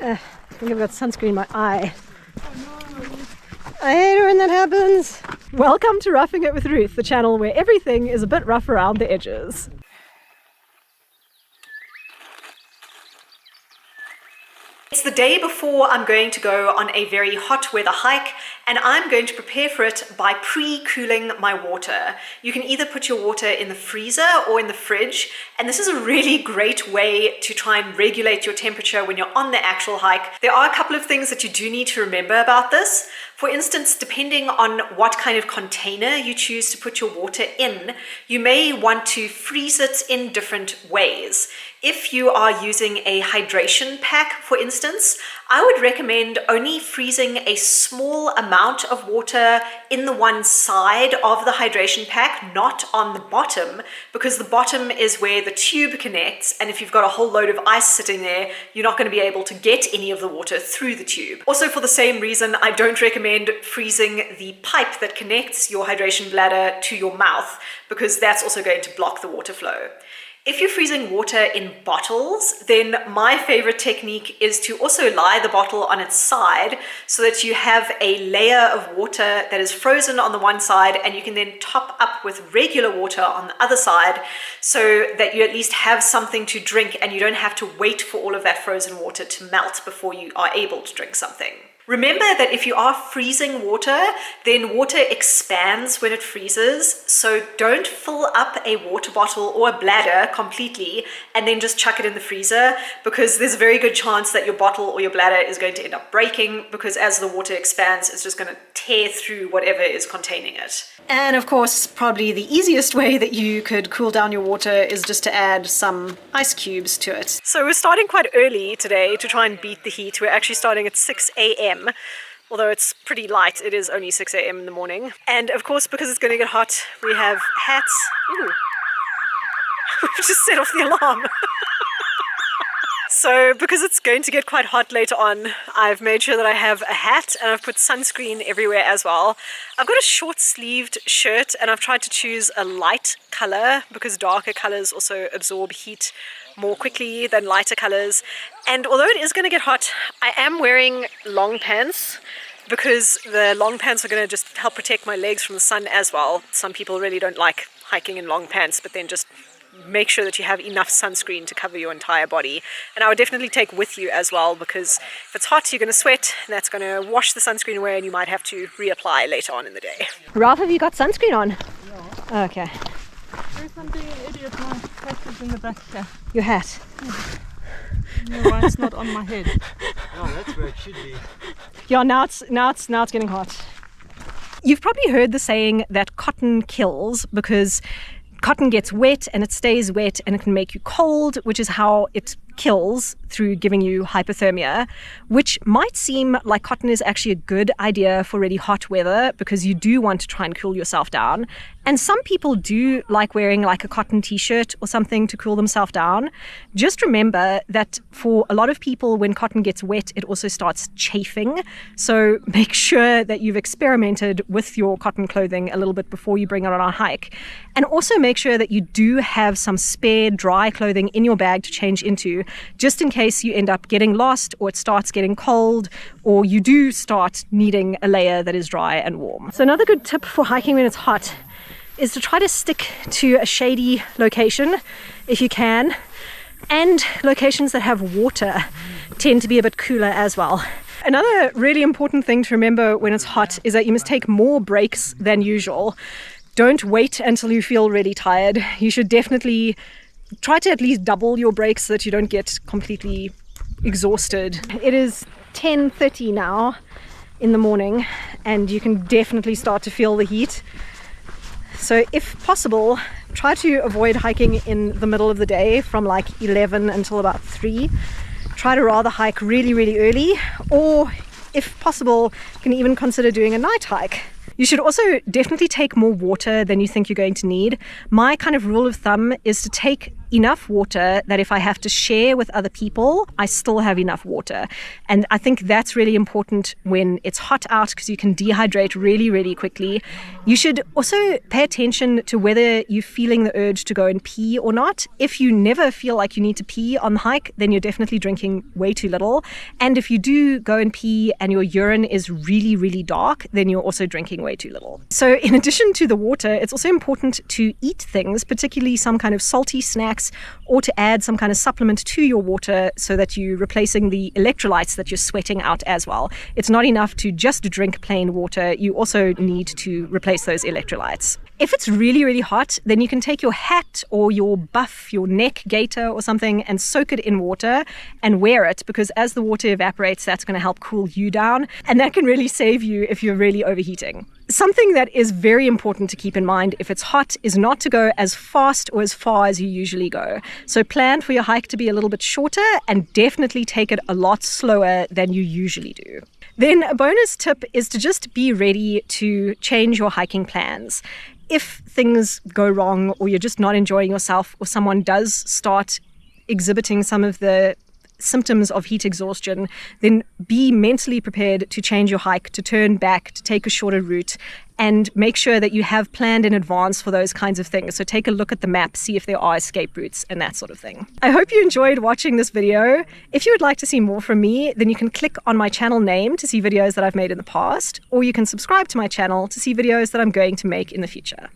I think I've got sunscreen in my eye. I hate it when that happens. Welcome to Roughing It with Ruth, the channel where everything is a bit rough around the edges. It's the day before I'm going to go on a very hot weather hike, and I'm going to prepare for it by pre-cooling my water. You can either put your water in the freezer or in the fridge, and this is a really great way to try and regulate your temperature when you're on the actual hike. There are a couple of things that you do need to remember about this. For instance, depending on what kind of container you choose to put your water in, you may want to freeze it in different ways. If you are using a hydration pack, for instance, I would recommend only freezing a small amount of water in the one side of the hydration pack, not on the bottom, because the bottom is where the tube connects, and if you've got a whole load of ice sitting there, you're not going to be able to get any of the water through the tube. Also, for the same reason, I don't recommend freezing the pipe that connects your hydration bladder to your mouth, because that's also going to block the water flow. If you're freezing water in bottles, then my favorite technique is to also lie the bottle on its side so that you have a layer of water that is frozen on the one side, and you can then top up with regular water on the other side so that you at least have something to drink and you don't have to wait for all of that frozen water to melt before you are able to drink something. Remember that if you are freezing water, then water expands when it freezes, so don't fill up a water bottle or a bladder completely and then just chuck it in the freezer, because there's a very good chance that your bottle or your bladder is going to end up breaking, because as the water expands, it's just going to tear through whatever is containing it. And of course, probably the easiest way that you could cool down your water is just to add some ice cubes to it. So we're starting quite early today to try and beat the heat. We're actually starting at 6 a.m. Although it's pretty light, it is only 6 a.m. in the morning. And of course, because it's going to get hot, we have hats. Ooh. We've just set off the alarm. So because it's going to get quite hot later on, I've made sure that I have a hat, and I've put sunscreen everywhere as well. I've got a short-sleeved shirt, and I've tried to choose a light color because darker colors also absorb heat more quickly than lighter colors. And although it is going to get hot, I am wearing long pants because the long pants are going to just help protect my legs from the sun as well. Some people really don't like hiking in long pants, but then just make sure that you have enough sunscreen to cover your entire body. And I would definitely take with you as well, because if it's hot, you're going to sweat, and that's going to wash the sunscreen away, and you might have to reapply later on in the day. Ralph, have you got sunscreen on? No. Okay. There's something an idiot, my hat is in the back here. Your hat? No, why it's not on my head. No, that's where it should be. Yeah, now it's getting hot. You've probably heard the saying that cotton kills, because cotton gets wet and it stays wet and it can make you cold, which is how it kills through giving you hypothermia, which might seem like cotton is actually a good idea for really hot weather, because you do want to try and cool yourself down. And some people do like wearing like a cotton t-shirt or something to cool themselves down. Just remember that for a lot of people, when cotton gets wet, it also starts chafing. So make sure that you've experimented with your cotton clothing a little bit before you bring it on a hike. And also make sure that you do have some spare dry clothing in your bag to change into, just in case you end up getting lost, or it starts getting cold, or you do start needing a layer that is dry and warm. So another good tip for hiking when it's hot is to try to stick to a shady location if you can, and locations that have water tend to be a bit cooler as well. Another really important thing to remember when it's hot is that you must take more breaks than usual. Don't wait until you feel really tired. You should definitely try to at least double your breaks so that you don't get completely exhausted. It is 10:30 now in the morning, and you can definitely start to feel the heat. So if possible, try to avoid hiking in the middle of the day from like 11 until about 3. Try to rather hike really, really early, or if possible, you can even consider doing a night hike. You should also definitely take more water than you think you're going to need. My kind of rule of thumb is to take enough water that if I have to share with other people, I still have enough water. And I think that's really important when it's hot out because you can dehydrate really, really quickly. You should also pay attention to whether you're feeling the urge to go and pee or not. If you never feel like you need to pee on the hike, then you're definitely drinking way too little. And if you do go and pee and your urine is really, really dark, then you're also drinking way too little. So in addition to the water, it's also important to eat things, particularly some kind of salty snacks, or to add some kind of supplement to your water so that you're replacing the electrolytes that you're sweating out as well. It's not enough to just drink plain water. You also need to replace those electrolytes. If it's really, really hot, then you can take your hat or your buff, your neck gaiter or something, and soak it in water and wear it, because as the water evaporates, that's going to help cool you down, and that can really save you if you're really overheating. Something that is very important to keep in mind if it's hot is not to go as fast or as far as you usually go. So plan for your hike to be a little bit shorter and definitely take it a lot slower than you usually do. Then a bonus tip is to just be ready to change your hiking plans. If things go wrong or you're just not enjoying yourself or someone does start exhibiting some of the symptoms of heat exhaustion, then be mentally prepared to change your hike, to turn back, to take a shorter route, and make sure that you have planned in advance for those kinds of things. So take a look at the map, see if there are escape routes and that sort of thing. I hope you enjoyed watching this video. If you would like to see more from me, then you can click on my channel name to see videos that I've made in the past, or you can subscribe to my channel to see videos that I'm going to make in the future.